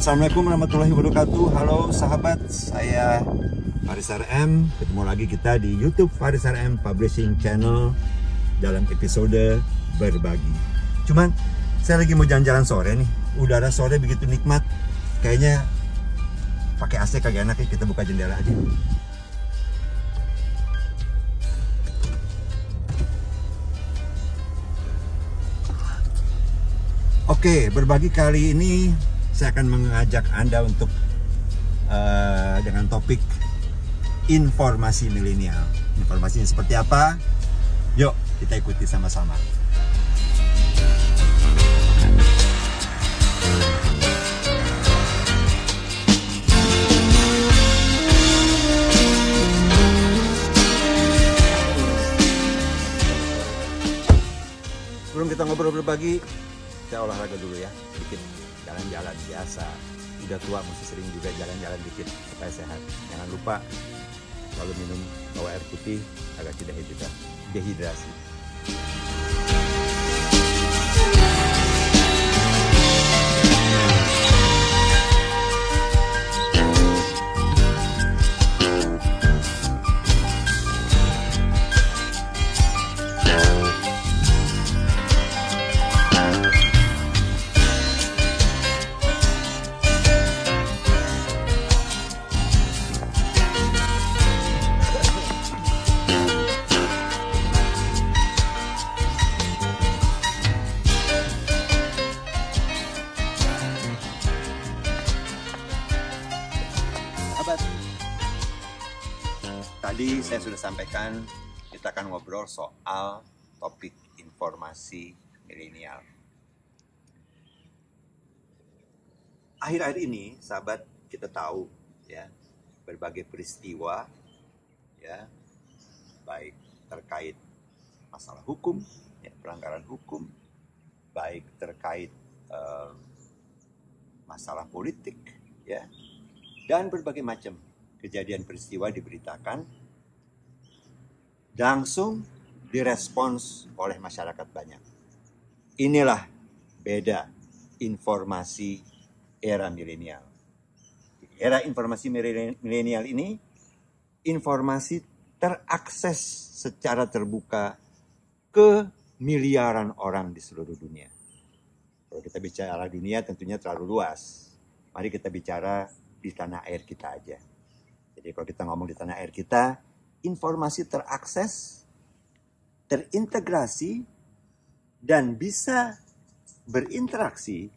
Assalamualaikum warahmatullahi wabarakatuh. Halo sahabat, saya Faris RM. Ketemu lagi kita di YouTube Faris RM Publishing Channel dalam episode berbagi. Cuman saya lagi mau jalan-jalan sore nih. Udara sore begitu nikmat. Kayaknya pakai AC kagak enak ya, kita buka jendela aja. Oke, berbagi kali ini saya akan mengajak Anda untuk dengan topik informasi milenial. Informasinya seperti apa? Yuk kita ikuti sama-sama. Sebelum kita ngobrol berbagi, saya olahraga dulu ya, sedikit jalan-jalan biasa. Udah tua mesti sering juga jalan-jalan dikit supaya sehat. Jangan lupa selalu minum bawa air putih agar tidak dehidrasi. Tadi saya sudah sampaikan kita akan ngobrol soal topik informasi milenial. Akhir-akhir ini, sahabat, kita tahu ya berbagai peristiwa ya, baik terkait masalah hukum, ya, pelanggaran hukum, baik terkait masalah politik, ya, dan berbagai macam kejadian peristiwa diberitakan, langsung direspons oleh masyarakat banyak. Inilah beda informasi era milenial. Era informasi milenial ini, informasi terakses secara terbuka ke miliaran orang di seluruh dunia. Kalau kita bicara dunia tentunya terlalu luas. Mari kita bicara di tanah air kita aja. Jadi kalau kita ngomong di tanah air kita, informasi terakses, terintegrasi, dan bisa berinteraksi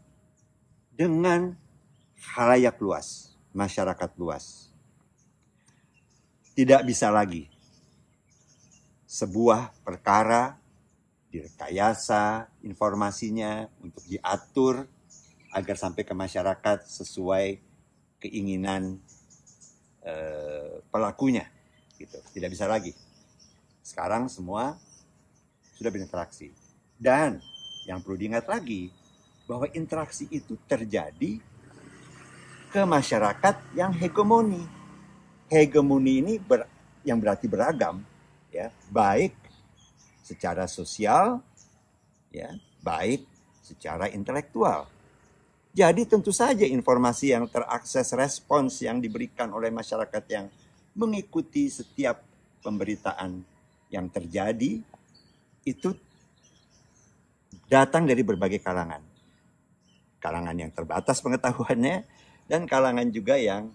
dengan khalayak luas, masyarakat luas. Tidak bisa lagi sebuah perkara direkayasa informasinya untuk diatur agar sampai ke masyarakat sesuai keinginan pelakunya, gitu. Tidak bisa lagi. Sekarang semua sudah berinteraksi. Dan yang perlu diingat lagi bahwa interaksi itu terjadi ke masyarakat yang hegemoni. Hegemoni ini yang berarti beragam, ya, baik secara sosial, ya, baik secara intelektual. Jadi tentu saja informasi yang terakses, respons yang diberikan oleh masyarakat yang mengikuti setiap pemberitaan yang terjadi itu datang dari berbagai kalangan. Kalangan yang terbatas pengetahuannya dan kalangan juga yang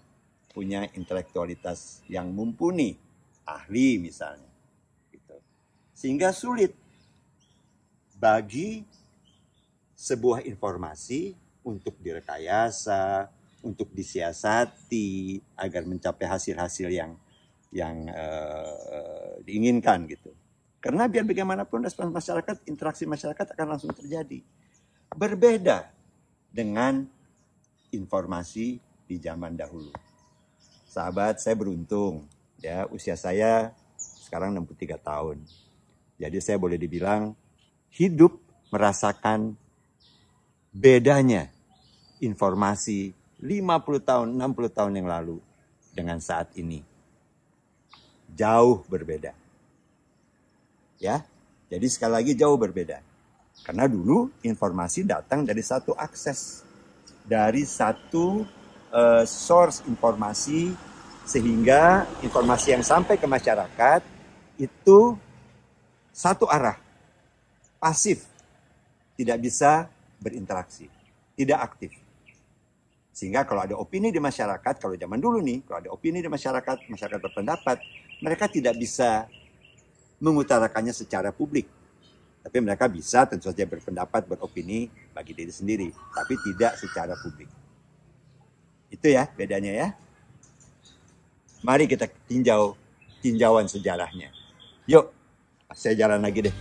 punya intelektualitas yang mumpuni, ahli misalnya. Gitu. Sehingga sulit bagi sebuah informasi untuk direkayasa, untuk disiasati agar mencapai hasil-hasil yang diinginkan gitu. Karena biar bagaimanapun respons masyarakat, interaksi masyarakat akan langsung terjadi. Berbeda dengan informasi di zaman dahulu. Sahabat, saya beruntung ya, usia saya sekarang 63 tahun. Jadi saya boleh dibilang hidup merasakan bedanya informasi 50 tahun, 60 tahun yang lalu dengan saat ini. Jauh berbeda. Ya, jadi sekali lagi jauh berbeda. Karena dulu informasi datang dari satu akses. dari satu source informasi, sehingga informasi yang sampai ke masyarakat itu satu arah, pasif, tidak bisa berinteraksi, tidak aktif. Sehingga kalau ada opini di masyarakat, kalau zaman dulu nih, kalau ada opini di masyarakat, masyarakat berpendapat, mereka tidak bisa mengutarakannya secara publik. Tapi mereka bisa tentu saja berpendapat, beropini bagi diri sendiri, tapi tidak secara publik. Itu ya bedanya ya. Mari kita tinjauan sejarahnya. Yuk, saya jalan lagi deh.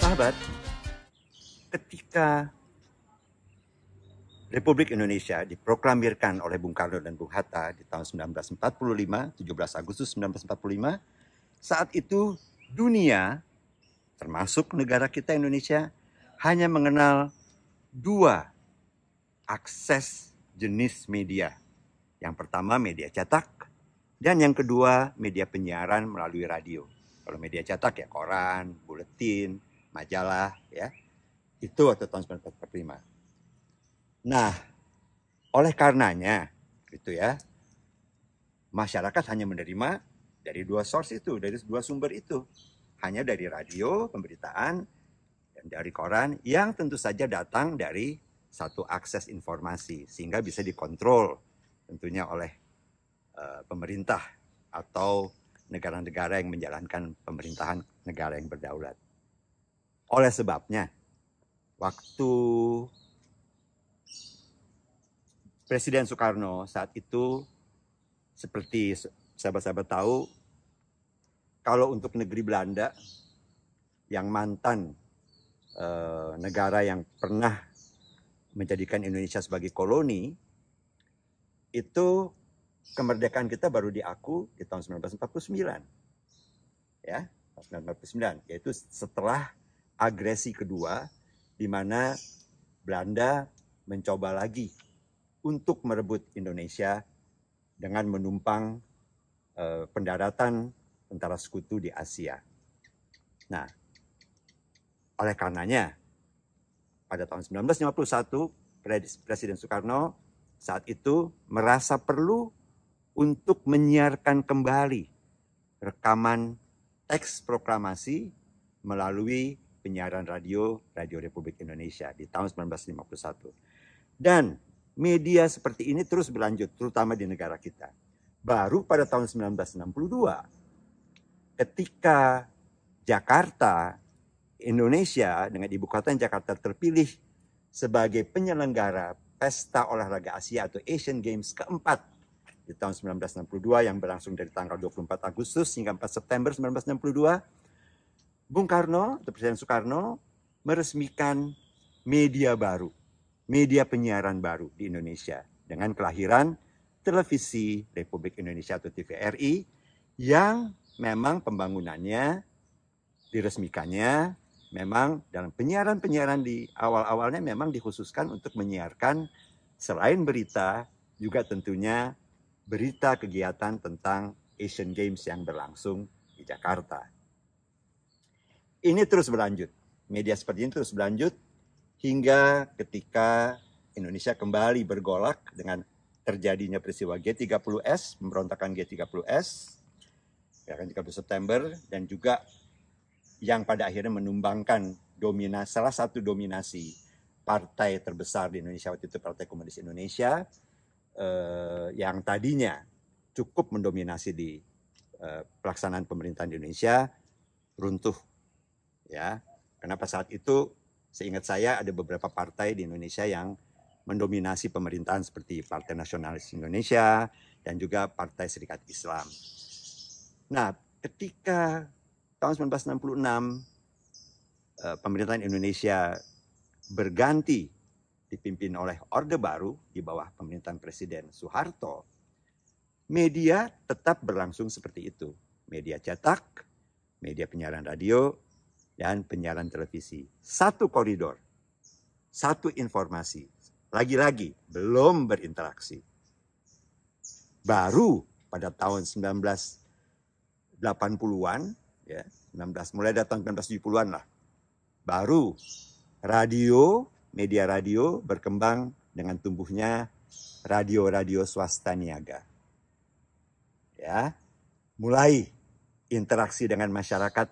Sahabat, ketika Republik Indonesia diproklamirkan oleh Bung Karno dan Bung Hatta di tahun 1945, 17 Agustus 1945, saat itu dunia, termasuk negara kita Indonesia, hanya mengenal dua akses jenis media. Yang pertama media cetak, dan yang kedua media penyiaran melalui radio. Kalau media cetak ya koran, buletin, majalah, ya. Itu waktu tahun 1945. Nah, oleh karenanya, gitu ya, masyarakat hanya menerima dari dua source itu, dari dua sumber itu. Hanya dari radio, pemberitaan, dan dari koran, yang tentu saja datang dari satu akses informasi, sehingga bisa dikontrol tentunya oleh pemerintah atau negara-negara yang menjalankan pemerintahan negara yang berdaulat. Oleh sebabnya, waktu Presiden Soekarno saat itu, seperti sahabat-sahabat tahu, kalau untuk negeri Belanda yang mantan negara yang pernah menjadikan Indonesia sebagai koloni, itu kemerdekaan kita baru diaku di tahun 1949. Ya, 1949, yaitu setelah agresi kedua, di mana Belanda mencoba lagi untuk merebut Indonesia dengan menumpang pendaratan tentara sekutu di Asia. Nah, oleh karenanya, pada tahun 1951, Presiden Soekarno saat itu merasa perlu untuk menyiarkan kembali rekaman teks proklamasi melalui penyiaran radio Republik Indonesia di tahun 1951. Dan media seperti ini terus berlanjut, terutama di negara kita. Baru pada tahun 1962, ketika Jakarta, Indonesia dengan ibu kota Jakarta terpilih sebagai penyelenggara Pesta Olahraga Asia atau Asian Games keempat di tahun 1962 yang berlangsung dari tanggal 24 Agustus hingga 4 September 1962, Bung Karno atau Presiden Soekarno meresmikan media baru, media penyiaran baru di Indonesia dengan kelahiran Televisi Republik Indonesia atau TVRI yang memang pembangunannya, diresmikannya, memang dalam penyiaran-penyiaran di awal-awalnya memang dikhususkan untuk menyiarkan selain berita juga tentunya berita kegiatan tentang Asian Games yang berlangsung di Jakarta. Ini terus berlanjut, media seperti ini terus berlanjut hingga ketika Indonesia kembali bergolak dengan terjadinya peristiwa G30S, pemberontakan G30S, gerakan 30 September, dan juga yang pada akhirnya menumbangkan salah satu dominasi partai terbesar di Indonesia waktu itu, Partai Komunis Indonesia, yang tadinya cukup mendominasi di pelaksanaan pemerintahan di Indonesia, runtuh. Ya, karena pada saat itu seingat saya ada beberapa partai di Indonesia yang mendominasi pemerintahan seperti Partai Nasionalis Indonesia dan juga Partai Serikat Islam. Nah, ketika tahun 1966 pemerintahan Indonesia berganti dipimpin oleh Orde Baru di bawah pemerintahan Presiden Soeharto, media tetap berlangsung seperti itu. Media cetak, media penyiaran radio, dan penyiaran televisi. Satu koridor. satu informasi. Lagi-lagi belum berinteraksi. Baru pada tahun 1980-an, ya, mulai dari tahun 1970-an lah, baru media radio berkembang dengan tumbuhnya radio-radio swasta niaga. Ya, mulai interaksi dengan masyarakat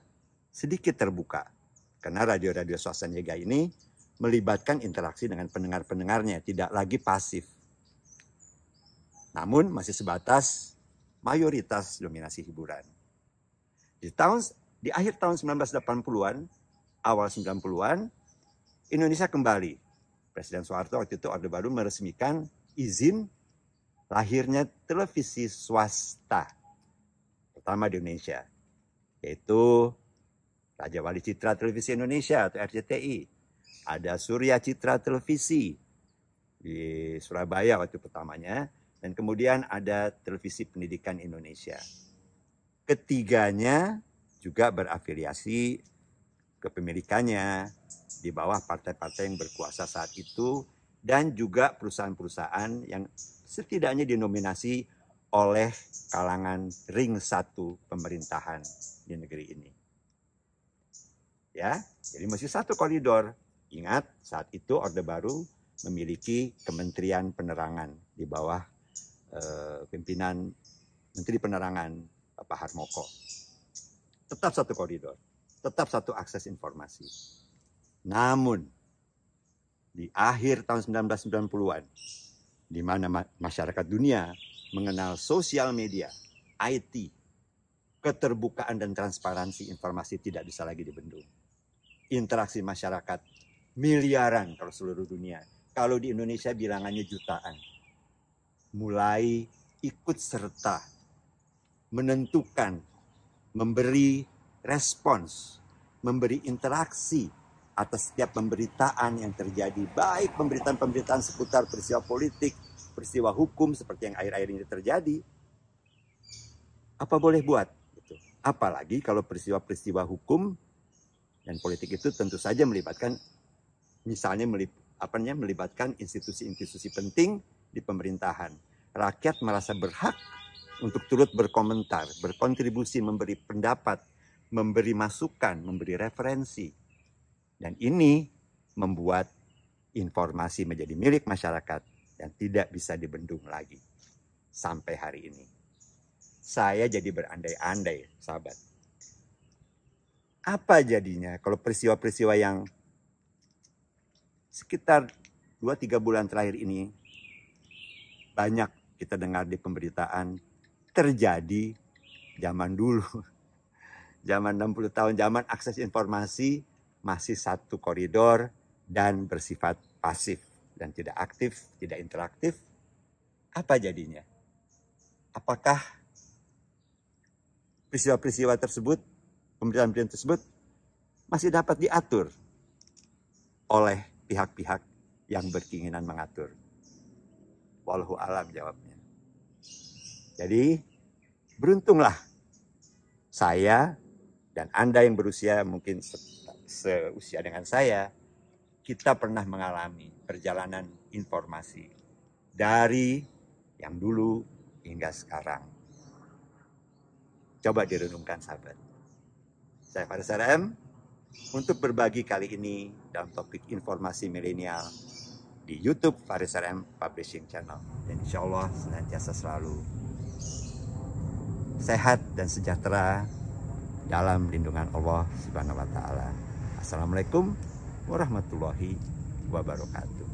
sedikit terbuka. Karena radio-radio swasta niaga ini melibatkan interaksi dengan pendengar-pendengarnya, tidak lagi pasif. Namun masih sebatas mayoritas dominasi hiburan. Di akhir tahun 1980-an, awal 90-an, Indonesia kembali. Presiden Soeharto waktu itu Orde Baru meresmikan izin lahirnya televisi swasta pertama di Indonesia, yaitu Raja Wali Citra Televisi Indonesia atau RCTI. Ada Surya Citra Televisi di Surabaya waktu pertamanya, dan kemudian ada Televisi Pendidikan Indonesia. Ketiganya juga berafiliasi kepemilikannya di bawah partai-partai yang berkuasa saat itu, dan juga perusahaan-perusahaan yang setidaknya dinominasi oleh kalangan ring 1 pemerintahan di negeri ini. Ya, jadi masih satu koridor. Ingat, saat itu Orde Baru memiliki Kementerian Penerangan di bawah pimpinan Menteri Penerangan Bapak Harmoko. Tetap satu koridor, tetap satu akses informasi. Namun, di akhir tahun 1990-an, di mana masyarakat dunia mengenal sosial media, IT, keterbukaan dan transparansi informasi tidak bisa lagi dibendung. Interaksi masyarakat miliaran kalau seluruh dunia. Kalau di Indonesia bilangannya jutaan. Mulai ikut serta menentukan, memberi respons, memberi interaksi atas setiap pemberitaan yang terjadi. Baik pemberitaan-pemberitaan seputar peristiwa politik, peristiwa hukum seperti yang akhir-akhir ini terjadi. Apa boleh buat? Apalagi kalau peristiwa-peristiwa hukum dan politik itu tentu saja melibatkan misalnya melibatkan institusi-institusi penting di pemerintahan. Rakyat merasa berhak untuk turut berkomentar, berkontribusi, memberi pendapat, memberi masukan, memberi referensi. Dan ini membuat informasi menjadi milik masyarakat dan tidak bisa dibendung lagi sampai hari ini. Saya jadi berandai-andai, sahabat. Apa jadinya kalau peristiwa-peristiwa yang sekitar 2-3 bulan terakhir ini banyak kita dengar di pemberitaan terjadi zaman dulu. Zaman 60 tahun, zaman akses informasi masih satu koridor dan bersifat pasif dan tidak aktif, tidak interaktif. Apa jadinya? Apakah peristiwa-peristiwa tersebut, pemberitaan-pemberitaan tersebut masih dapat diatur oleh pihak-pihak yang berkeinginan mengatur? Wallahu alam jawabnya. Jadi beruntunglah saya dan Anda yang berusia mungkin seusia dengan saya, kita pernah mengalami perjalanan informasi dari yang dulu hingga sekarang. Coba direnungkan sahabat. Saya Faris RM untuk berbagi kali ini dalam topik informasi milenial di YouTube Faris RM Publishing Channel. Dan insya Allah senantiasa selalu sehat dan sejahtera dalam lindungan Allah Subhanahu wa Ta'ala. Assalamualaikum warahmatullahi wabarakatuh.